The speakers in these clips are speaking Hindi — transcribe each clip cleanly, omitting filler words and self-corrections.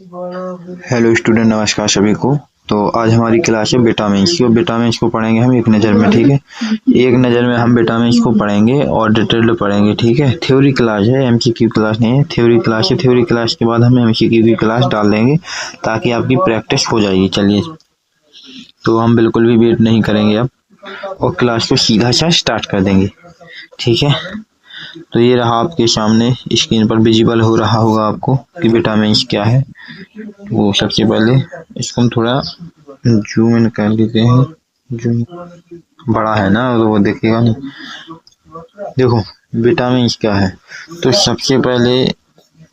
हेलो स्टूडेंट, नमस्कार सभी को। तो आज हमारी क्लास है विटामिन्स की और विटामिन्स को पढ़ेंगे हम एक नज़र में। ठीक है, एक नज़र में हम विटामिन्स को पढ़ेंगे और डिटेल्ड पढ़ेंगे। ठीक है, थ्योरी क्लास है, एमसीक्यू क्लास नहीं है, थ्योरी क्लास है। थ्योरी क्लास के बाद हम एमसीक्यू की क्लास डाल देंगे ताकि आपकी प्रैक्टिस हो जाएगी। चलिए, तो हम बिल्कुल भी वेट नहीं करेंगे अब और क्लास को सीधा सा स्टार्ट कर देंगे। ठीक है, तो ये रहा आपके सामने स्क्रीन पर विजिबल हो रहा होगा आपको कि विटामिन्स क्या है। वो सबसे पहले इसको हम थोड़ा जूम इन कर लेते हैं। जूम बड़ा है ना, तो वो दिखेगा नहीं। देखो विटामिन्स क्या है, तो सबसे पहले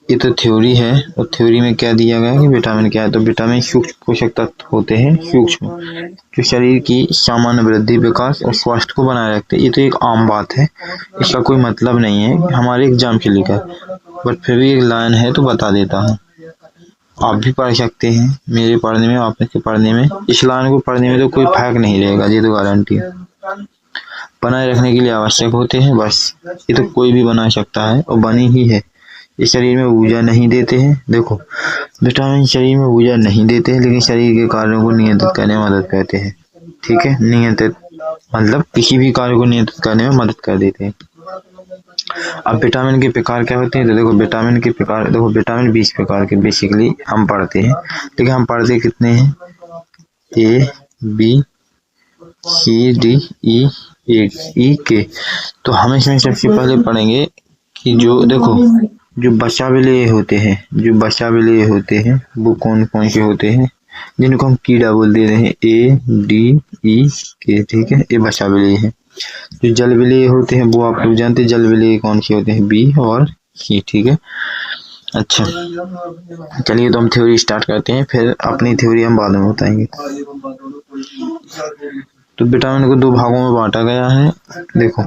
ये तो थ्योरी है और थ्योरी में क्या दिया गया है कि विटामिन क्या है। तो विटामिन सूक्ष्म पोषक तत्व होते हैं, सूक्ष्म, जो शरीर की सामान्य वृद्धि, विकास और स्वास्थ्य को बनाए रखते हैं। ये तो एक आम बात है, इसका कोई मतलब नहीं है, हमारे एग्जाम के लिए का, बट फिर भी एक लाइन है तो बता देता हूँ। आप भी पढ़ सकते हैं, मेरे पढ़ने में, आपके पढ़ने में, इस लाइन को पढ़ने में तो कोई फर्क नहीं रहेगा, ये तो गारंटी है। बनाए रखने के लिए आवश्यक होते हैं, बस। ये तो कोई भी बना सकता है और बनी ही है। ये शरीर में ऊर्जा नहीं देते हैं। देखो, विटामिन शरीर में ऊर्जा नहीं देते हैं, लेकिन शरीर के कार्यों को नियंत्रित करने में मदद करते हैं। ठीक है, नियंत्रित मतलब किसी भी कार्य को नियंत्रित करने में मदद कर देते हैं। अब विटामिन के प्रकार क्या होते हैं, तो देखो विटामिन के प्रकार, देखो विटामिन 20 प्रकार के बेसिकली हम पढ़ते हैं, लेकिन हम पढ़ते कितने हैं, A B C D E के। तो हम इसमें सबसे पहले पढ़ेंगे कि जो देखो जो बसा विलेय होते हैं, जो बसा विलेय होते हैं वो कौन कौन से होते हैं, जिनको हम कीड़ा बोल दे रहे हैं, ए डी ई के। ठीक है, ये बसा विलेय है। जो जल विलेय होते हैं वो आप लोग जानते हैं, जल विलेय कौन से होते हैं, बी और सी। ठीक है, अच्छा चलिए, तो हम थ्योरी स्टार्ट करते हैं, फिर अपनी थ्योरी हम बाद में बताएंगे। तो विटामिन को दो भागों में बांटा गया है। देखो,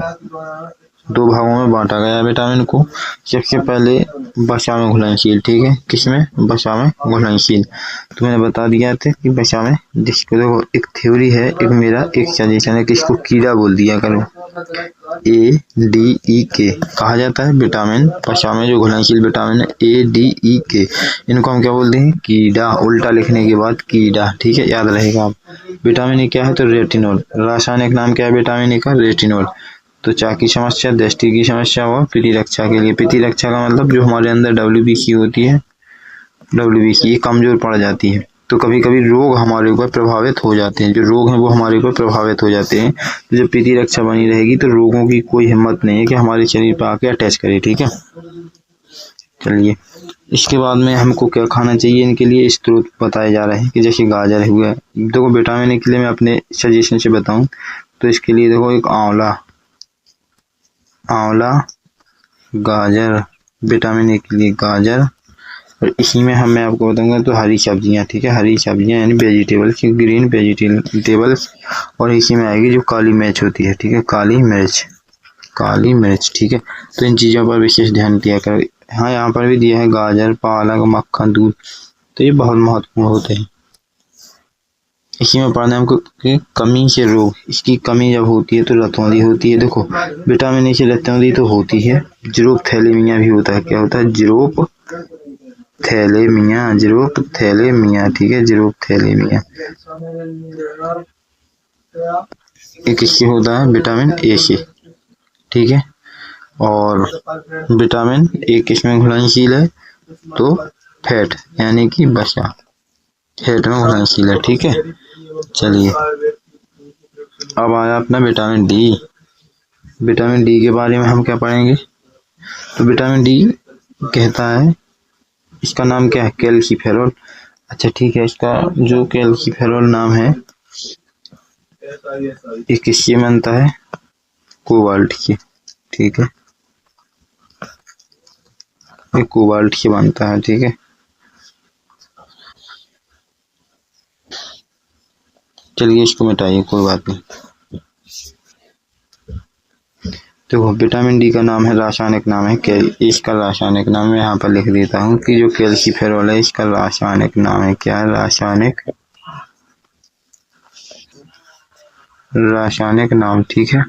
दो भागों में बांटा गया है विटामिन को। सबसे पहले वसा में घुलनशील। ठीक है, किसमें, वसा में घुलनशील। तो मैंने बता दिया था कि वसा में, जिसको देखो एक थ्योरी है, एक मेरा एक सजेशन है कि इसको कीड़ा बोल दिया करो, ए डी ई के कहा जाता है विटामिन। वसा में जो घुलनशील विटामिन है, ए डी ई के, इनको हम क्या बोलते हैं, कीड़ा। उल्टा लिखने के बाद कीड़ा। ठीक है, याद रहेगा आप। विटामिन ए क्या है, तो रेटिनॉल। रासायनिक नाम क्या है विटामिन ए का, रेटिनॉल। तो त्वचा की समस्या, दृष्टि की समस्या और प्रतिरक्षा के लिए, प्रतिरक्षा का मतलब जो हमारे अंदर डब्ल्यूबीसी होती है, डब्ल्यूबीसी ये कमजोर पड़ जाती है, तो कभी कभी रोग हमारे ऊपर प्रभावित हो जाते हैं, जो रोग हैं वो हमारे ऊपर प्रभावित हो जाते हैं। तो जब प्रतिरक्षा बनी रहेगी तो रोगों की कोई हिम्मत नहीं है कि हमारे शरीर पर आके अटैच करे। ठीक है, चलिए, इसके बाद में हमको क्या खाना चाहिए, इनके लिए स्रोत बताए जा रहे हैं कि जैसे गाजर हुआ। देखो विटामिन ए के लिए मैं अपने सजेशन से बताऊं तो इसके लिए देखो, एक आंवला, गाजर, विटामिन ए के लिए गाजर। और इसी में मैं आपको बताऊंगा तो हरी सब्जियां। ठीक है, हरी सब्जियां यानी वेजिटेबल्स, ग्रीन वेजिटेबल्स। और इसी में आएगी जो काली मिर्च होती है। ठीक है, काली मिर्च। ठीक है, तो इन चीज़ों पर विशेष ध्यान दिया कर। हाँ, यहाँ पर भी दिया है गाजर, पालक, मक्खन, दूध, तो ये बहुत महत्वपूर्ण होते हैं। इसी में पढ़ना है हमको कि कमी से रोग, इसकी कमी जब होती है तो रतौंधी होती है। देखो विटामिन ए से रतौंधी तो होती है, ज़ीरोप थैलेमिया भी होता है। क्या होता है, ज़ीरोप थैलेमिया। ठीक है, ज़ीरोप थैलेमिया ये किससे होता है, विटामिन ए से। ठीक है, और विटामिन ए किसमें घुलनशील है, तो फैट यानी कि वसा, फैट में घुलनशील है। ठीक है, चलिए, अब आया अपना विटामिन डी। विटामिन डी के बारे में हम क्या पढ़ेंगे, तो विटामिन डी कहता है, इसका नाम क्या है, कैल्सीफेरॉल। अच्छा ठीक है, इसका जो कैल्सीफेरॉल नाम है ये किससे बनता है, कोबाल्ट की। ठीक है, ये कोबाल्ट से बनता है। ठीक है, चलिए इसको मिटाइए, कोई बात नहीं। देखो विटामिन डी का नाम है, रासायनिक नाम है, इसका रासायनिक नाम मैं यहाँ पर लिख देता हूँ कि जो कैल्सीफेरॉल है इसका रासायनिक नाम है, क्या है, रासायनिक नाम। ठीक है,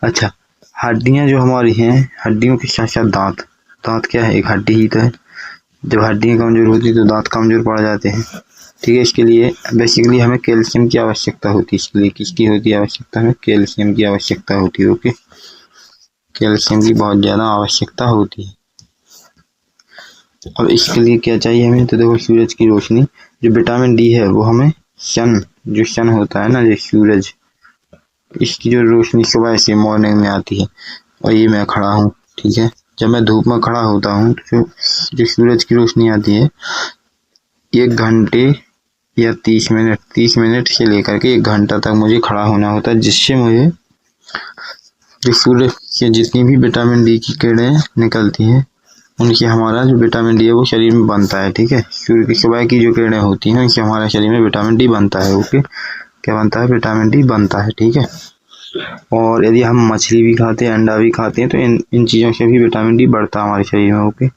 अच्छा, हड्डियां जो हमारी हैं, हड्डियों के साथ साथ दांत क्या है, एक हड्डी ही तो है। जब हड्डियाँ कमज़ोर होती है तो दांत कमज़ोर पड़ जाते हैं, ठीक है। इसके लिए बेसिकली हमें कैल्शियम की आवश्यकता होती है। इसके लिए किसकी होती है आवश्यकता? हमें कैल्शियम की आवश्यकता होती है। ओके, कैल्शियम की बहुत ज़्यादा आवश्यकता होती है। अब इसके लिए क्या चाहिए हमें? तो देखो, सूरज की रोशनी। जो विटामिन डी है वो हमें जो सन होता है ना, जो सूरज, इसकी जो रोशनी सुबह से मॉर्निंग में आती है, और ये मैं खड़ा हूँ, ठीक है। जब मैं धूप में खड़ा होता हूँ तो जो सूरज की रोशनी आती है, 1 घंटे या 30 मिनट से लेकर के 1 घंटा तक मुझे खड़ा होना होता है, जिससे मुझे जो सूर्य से जितनी भी विटामिन डी की किरणें निकलती हैं, उनसे हमारा जो विटामिन डी है वो शरीर में बनता है, ठीक है। सूर्य की सुबह की जो किरणें होती हैं उनसे हमारे शरीर में विटामिन डी बनता है। ओके, क्या बनता है? विटामिन डी बनता है, ठीक है। और यदि हम मछली भी खाते हैं, अंडा भी खाते हैं, तो इन चीज़ों से भी विटामिन डी बढ़ता है हमारे शरीर में। ओके,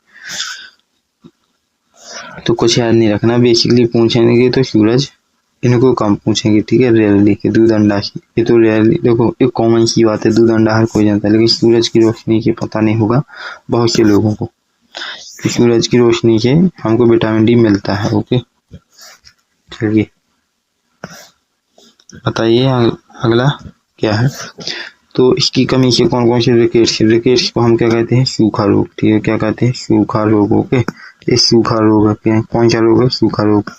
तो कुछ याद नहीं रखना, बेसिकली पूछेंगे तो सूरज, इनको कम पूछेंगे, ठीक है। रेयरली के दूध अंडा की, ये तो रेयरली, देखो एक कॉमन सी बात है, दूध अंडा हर कोई जानता है, लेकिन सूरज की रोशनी की पता नहीं होगा बहुत से लोगों को कि सूरज की रोशनी से हमको विटामिन डी मिलता है। ओके, चलिए बताइए अगला क्या है। तो इसकी कमी से कौन कौन से रिकेट्स को हम क्या कहते हैं? सूखा रोग, ठीक है। क्या कहते हैं? सूखा रोग। ओके, ये सूखा रोग है। कौन सा रोग है? सूखा रोग।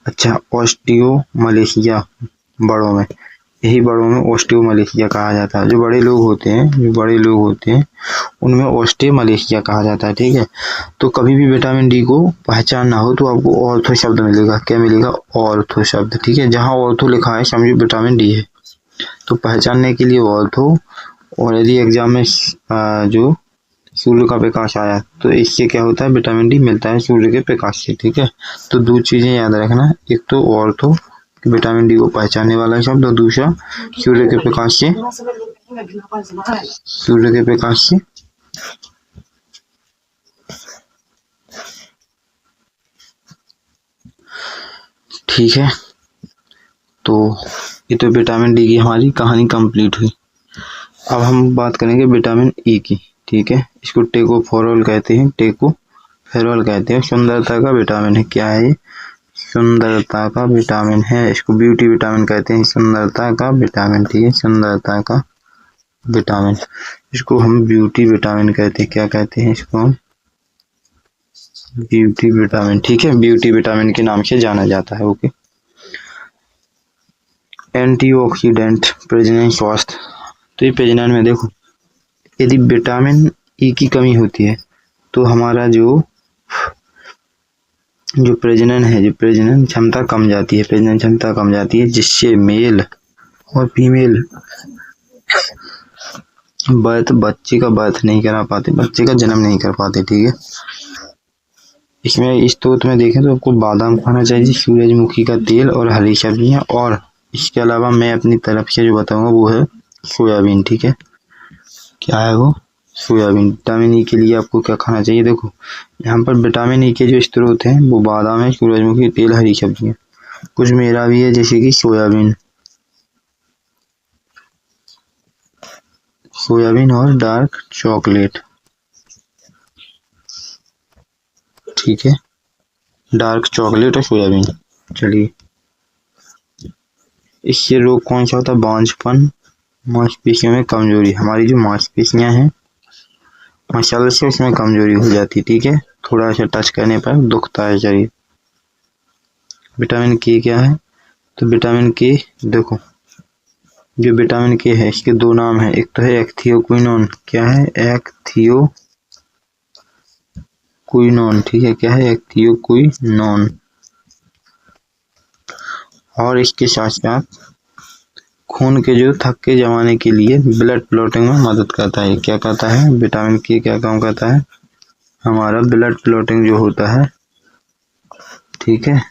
अच्छा, ऑस्टियोमलेशिया बड़ों में, यही बड़ों में ऑस्टियोमलेशिया कहा जाता है। जो बड़े लोग होते हैं उनमें ऑस्टियोमलेशिया कहा जाता है, ठीक है। तो कभी भी विटामिन डी को पहचानना हो तो आपको ऑर्थो शब्द मिलेगा। क्या मिलेगा? ऑर्थो शब्द, ठीक है। जहाँ ऑर्थो लिखा है समझो विटामिन डी है, तो पहचानने के लिए ऑर्थो। और यदि एग्जाम में जो सूर्य का प्रकाश आया तो इससे क्या होता है? विटामिन डी मिलता है सूर्य के प्रकाश से, ठीक है। तो दो चीजें याद रखना, एक तो ऑर्थो विटामिन डी को पहचानने वाला शब्द, और दूसरा सूर्य के प्रकाश से ठीक है। तो ये तो विटामिन डी की हमारी कहानी कंप्लीट हुई। अब हम बात करेंगे विटामिन ई की, ठीक है। इसको टेकोफेरोल कहते हैं। सुंदरता का विटामिन है। क्या है ये? सुंदरता का विटामिन है। इसको ब्यूटी विटामिन कहते हैं। सुंदरता का विटामिन, ठीक है। सुंदरता का विटामिन, इसको हम ब्यूटी विटामिन कहते हैं। क्या कहते हैं इसको हम? ब्यूटी विटामिन, ठीक है। ब्यूटी विटामिन के नाम से जाना जाता है। ओके, एंटीऑक्सीडेंट, प्रजनन स्वास्थ्य। तो ये प्रजनन में देखो, यदि विटामिन ई की कमी होती है तो हमारा जो प्रजनन क्षमता कम जाती है, जिससे मेल और फीमेल बच्चे का बर्थ नहीं करा पाते, बच्चे का जन्म नहीं कर पाते, ठीक है। इसमें स्रोत में देखें तो आपको बादाम खाना चाहिए, सूरजमुखी का तेल और हरी सब्जियां, और इसके अलावा मैं अपनी तरफ से जो बताऊंगा वो है सोयाबीन, ठीक है। क्या है वो? सोयाबीन। विटामिन ई के लिए आपको क्या खाना चाहिए? देखो यहाँ पर विटामिन ई के जो स्रोत हैं वो बादाम है, सूरजमुखी तेल, हरी सब्जियां, कुछ मेरा भी है जैसे कि सोयाबीन और डार्क चॉकलेट, ठीक है। डार्क चॉकलेट और सोयाबीन। चलिए, इससे रोग कौन सा होता है? बांझपन, मांसपेशियों में कमजोरी। हमारी जो मांसपेशियां हैं मसल से उसमें कमजोरी हो जाती है, ठीक है। थोड़ा सा टच करने पर दुखता है शरीर। विटामिन के क्या है? तो विटामिन के देखो, जो विटामिन के है इसके दो नाम है, एक तो है एक्थियोक्विनोन। क्या है? एक्थियोक्विनोन, ठीक है। क्या है? एक्थियोक्विनोन। और इसके साथ साथ खून के जो थक्के जमाने के लिए ब्लड क्लॉटिंग में मदद करता है। क्या करता है? विटामिन के क्या काम करता है? हमारा ब्लड क्लॉटिंग जो होता है, ठीक है,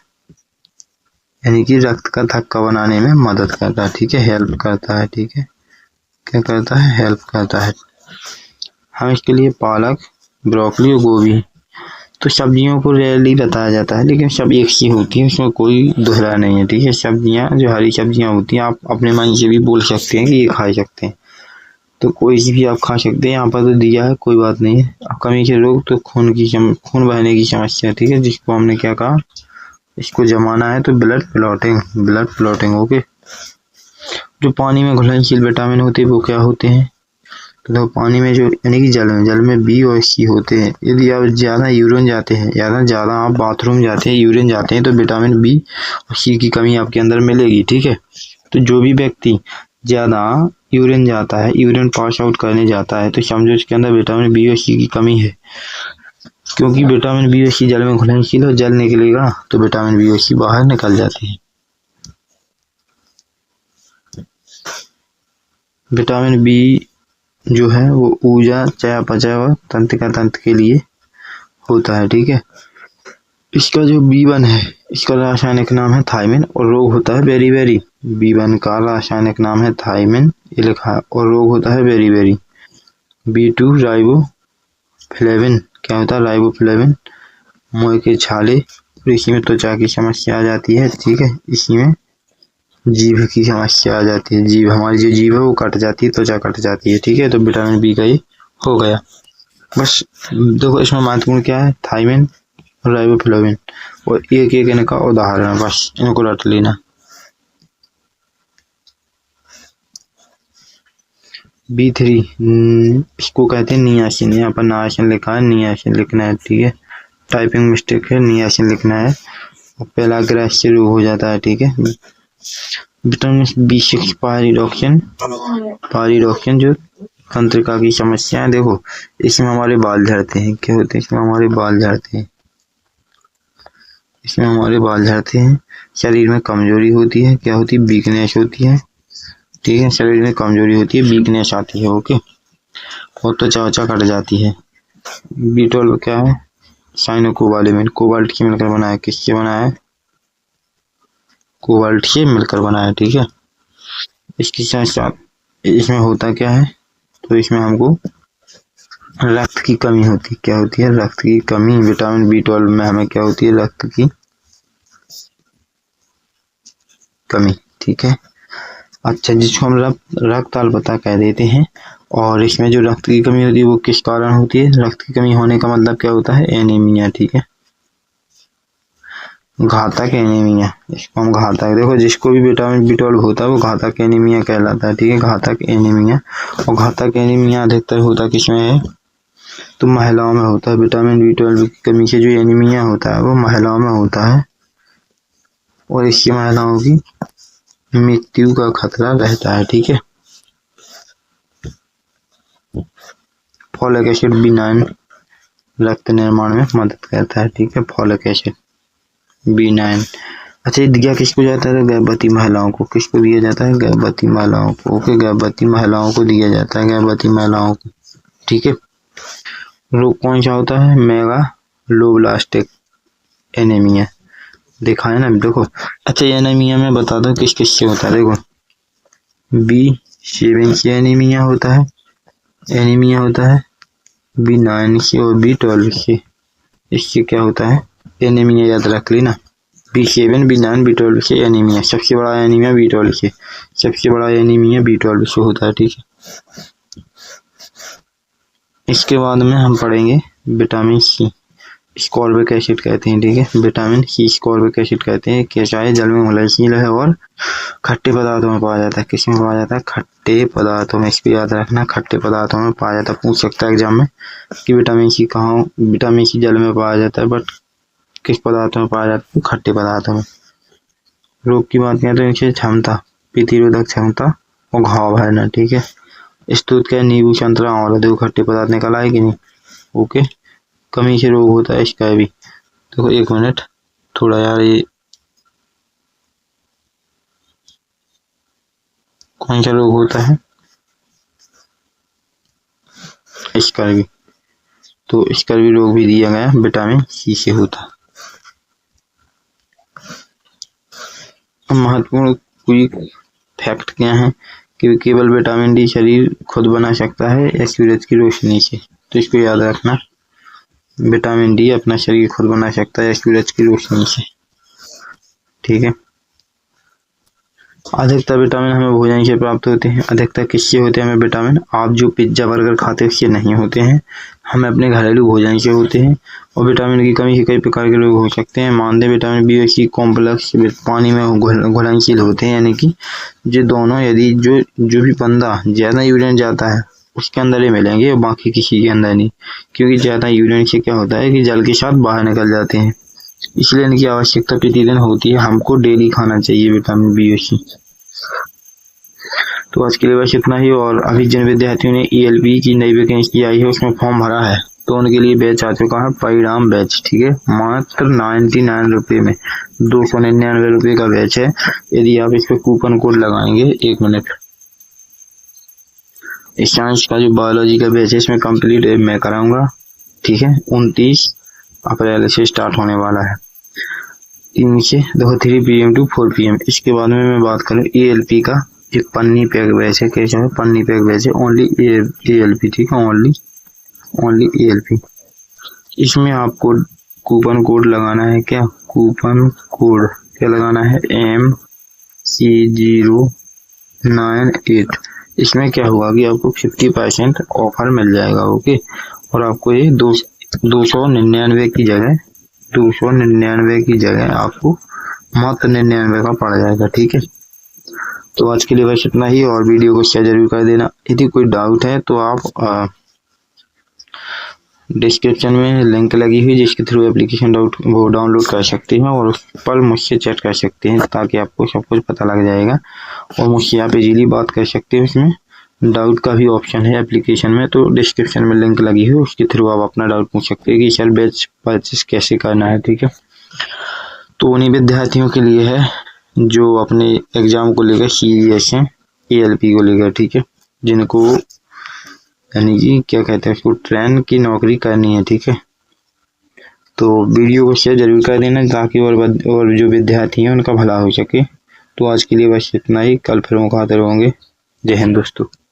यानी कि रक्त का थक्का बनाने में मदद करता है, ठीक है, हेल्प करता है, ठीक है। क्या करता है? हेल्प करता है। हम इसके लिए पालक, ब्रोकली और गोभी, तो सब्जियों को रेयरली बताया जाता है, लेकिन सब एक सी होती है, उसमें कोई दोहरा नहीं है, ठीक है। सब्जियां जो हरी सब्जियां होती हैं, आप अपने मन से भी बोल सकते हैं कि ये खा सकते हैं, तो कोई सी भी आप खा सकते हैं, यहाँ पर तो दिया है, कोई बात नहीं है। कमी के रोग तो खून बहने की समस्या, ठीक है, जिसको हमने क्या कहा, इसको जमाना है तो ब्लड क्लॉटिंग ओके। जो पानी में घुलनशील विटामिन होते हैं वो क्या होते हैं, तो पानी में जो यानी कि जल में बी और सी होते हैं। यदि आप ज़्यादा यूरिन जाते हैं, ज़्यादा आप बाथरूम जाते हैं, यूरिन जाते हैं, तो विटामिन बी और सी की कमी आपके अंदर मिलेगी, ठीक है। तो जो भी व्यक्ति ज़्यादा यूरिन जाता है, यूरिन पास आउट करने जाता है, तो समझो इसके अंदर विटामिन बी और सी की कमी है, क्योंकि विटामिन बी और सी जल में घुलनशील और जल निकलेगा तो विटामिन बी और सी बाहर निकल जाती है। विटामिन बी जो है वो ऊर्जा चयापचय और तंत्र के लिए होता है, ठीक है। इसका जो B1 है, इसका रासायनिक नाम है थायमिन और रोग होता है बेरी। B1 का रासायनिक नाम है थायमिन, ये लिखा है, और रोग होता है बेरी। B2 राइबोफ्लेविन, क्या होता है राइबोफ्लेविन, मुंह के छाले, और इसी में त्वचा की समस्या आ जाती है, ठीक है। इसी में जीभ की समस्या आ जाती है, जीभ हमारी जो जीभ है वो कट जाती है, त्वचा कट जाती है, ठीक है। तो विटामिन बी का ये हो गया। बस देखो इसमें महत्वपूर्ण क्या है, थायमिन और राइबोफ्लेविन, और एक इनका उदाहरण, बस इनको रट लेना। B3 इसको कहते हैं नियासिन, यहाँ पर नायासिन लिखा है, नियासिन लिखना है, ठीक है, टाइपिंग मिस्टेक है, नियासिन लिखना है। और पहला ग्रैस से रोग हो जाता है, ठीक है। विटामिन B6 पायरिडॉक्सिन जो तंत्रिका की समस्या है, देखो इसमें हमारे बाल झड़ते हैं, क्या होते हैं, इसमें हमारे बाल झड़ते हैं, शरीर में कमजोरी होती है, क्या होती है, वीकनेस होती है, ठीक है, शरीर में कमजोरी होती है, वीकनेस आती है, ओके, और त्वचा कट जाती है। B12 क्या है, साइनोकोबालेमिन, कोबाल्ट की मिलकर बना है, किससे बना है, कोबाल्ट से मिलकर बना है, ठीक है। इसके साथ साथ इसमें होता क्या है, तो इसमें हमको रक्त की कमी होती है, क्या होती है, रक्त की कमी। विटामिन B12 में हमें क्या होती है, रक्त की कमी, ठीक है। अच्छा, जिसको हम रक्त अल्पता कह देते हैं, और इसमें जो रक्त की कमी होती है वो किस कारण होती है, रक्त की कमी होने का मतलब क्या होता है, एनीमिया, ठीक है, घातक एनीमिया, इसको हम घातक, देखो जिसको भी विटामिन B12 होता है वो घातक एनीमिया कहलाता है, ठीक है, घातक एनीमिया। और घातक एनीमिया अधिकतर होता किसमें है, तो महिलाओं में होता है। विटामिन B12 की कमी से जो एनीमिया होता है वो महिलाओं में होता है, और इससे महिलाओं की मृत्यु का खतरा रहता है, ठीक है। फॉलिक एसिड B9 रक्त निर्माण में मदद करता है, ठीक है, फॉलिक एसिड B9। अच्छा, ये दिया किसको जाता है, गर्भवती महिलाओं को, किसको दिया जाता है, गर्भवती महिलाओं को, ओके, गर्भवती महिलाओं को दिया जाता है, गर्भवती महिलाओं को, ठीक है। रोग कौन सा होता है, मेगालोब्लास्टिक एनीमिया, देखा है ना, देखो। अच्छा, ये एनीमिया में बता दो किस किस से होता है, देखो B7 से एनीमिया होता है, B9 से और B12 से, इससे क्या होता है, एनीमिया, याद रख लेना, B7 B9 B12 से एनीमिया, सबसे बड़ा एनीमिया B12 से, सबसे बड़ा एनीमिया B12 से होता है, ठीक है। इसके बाद में हम पढ़ेंगे विटामिन सी, स्कॉर्बिक एसिड कहते हैं, ठीक है, विटामिन सी स्कॉर्बिक एसिड कहते हैं, कैसा है, जल में घुलनशील है और खट्टे पदार्थों में पाया जाता है, किसमें पाया जाता है, खट्टे पदार्थों में, इसको याद रखना, खट्टे पदार्थों में पाया जाता है। पूछ सकता है एग्जाम में कि विटामिन सी कहाँ, विटामिन सी जल में पाया जाता है, बट किस पदार्थों में पाया जाता है, खट्टे पदार्थों में। रोग की बात करें तो इनसे क्षमता, प्रतिरोधक क्षमता और घाव भरना, ठीक है। स्तुत क्या, नींबू संतरा आंवला, देखो खट्टे पदार्थ निकल आए कि नहीं, ओके। कमी से रोग होता है इसका भी, देखो एक मिनट, थोड़ा यार ये कौन सा रोग होता है, स्कर्वी, तो स्कर्वी रोग भी दिया गया विटामिन सी से होता। महत्वपूर्ण क्विक फैक्ट क्या है कि केवल विटामिन डी शरीर खुद बना सकता है या सूरज की रोशनी से, तो इसको याद रखना, विटामिन डी अपना शरीर खुद बना सकता है या सूरज की रोशनी से, ठीक है। अधिकतर विटामिन हमें भोजन से प्राप्त होते हैं। अधिकतर किससे होते हैं हमें विटामिन? आप जो पिज्ज़ा बर्गर खाते हैं उससे नहीं होते हैं, हमें अपने घरेलू भोजन से होते हैं। और विटामिन की कमी से कई प्रकार के रोग हो सकते हैं। मानदेय विटामिन बी और सी कॉम्प्लेक्स पानी में घुलनशील होते हैं, यानी कि ये दोनों यदि जो भी बंदा ज़्यादा यूरिन जाता है उसके अंदर ही मिलेंगे और बाकी किसी के अंदर नहीं, क्योंकि ज़्यादा यूरिन से क्या होता है कि जल के साथ बाहर निकल जाते हैं। इसलिए इनकी आवश्यकता प्रतिदिन होती है। हमको डेली खाना चाहिए विटामिन बी और सी। तो आज के लिए बस इतना ही। और अभी जिन विद्यार्थियों ने ELP की नई वैकेंसी आई है उसमें फॉर्म भरा है, तो उनके लिए बैच आ चुका है, परिणाम बैच, ठीक है। मात्र 99 रुपये में 299 रुपये का बैच है। यदि आप इस पर कूपन कोड लगाएंगे, 1 मिनट, साइंस का जो बायोलॉजी का बैच है इसमें कंप्लीट मैं कराऊंगा, ठीक है। 29 अप्रैल से स्टार्ट होने वाला है, 3 PM to 4 PM। इसके बाद में मैं बात करूँ ELP का, एक पन्नी पैक बैच है, कैसे है पन्नी पैक बैच है, ओनली ELP, ठीक है, ओनली ELP। इसमें आपको कूपन कोड लगाना है, क्या कूपन कोड क्या लगाना है? MC098। इसमें क्या होगा कि आपको 50% ऑफर मिल जाएगा, ओके। और आपको ये 299 की जगह 299 की जगह आपको मात्र 99 का पड़ जाएगा, ठीक है। तो आज के लिए बस इतना ही। और वीडियो को शेयर जरूर कर देना। यदि कोई डाउट है तो आप डिस्क्रिप्शन में लिंक लगी हुई जिसके थ्रू एप्लीकेशन डाउनलोड कर सकते हैं और उस पर मुझसे चैट कर सकते हैं, ताकि आपको सब कुछ पता लग जाएगा। और मुझसे आप इजीली बात कर सकते हैं। उसमें डाउट का भी ऑप्शन है एप्लीकेशन में, तो डिस्क्रिप्शन में लिंक लगी हुई, उसके थ्रू आप अपना डाउट पूछ सकते हैं कि सर बैच परचेस कैसे करना है, ठीक है। तो उन्हीं विद्यार्थियों के लिए है जो अपने एग्जाम को लेकर सीरियस हैं, ELP को लेकर, ठीक है, जिनको यानी कि क्या कहते हैं उसको, ट्रेन की नौकरी करनी है, ठीक है। तो वीडियो को शेयर जरूर कर देना ताकि और जो विद्यार्थी हैं उनका भला हो सके। तो आज के लिए बस इतना ही। कल फिर मुखातिब होंगे। जय हिंद दोस्तों।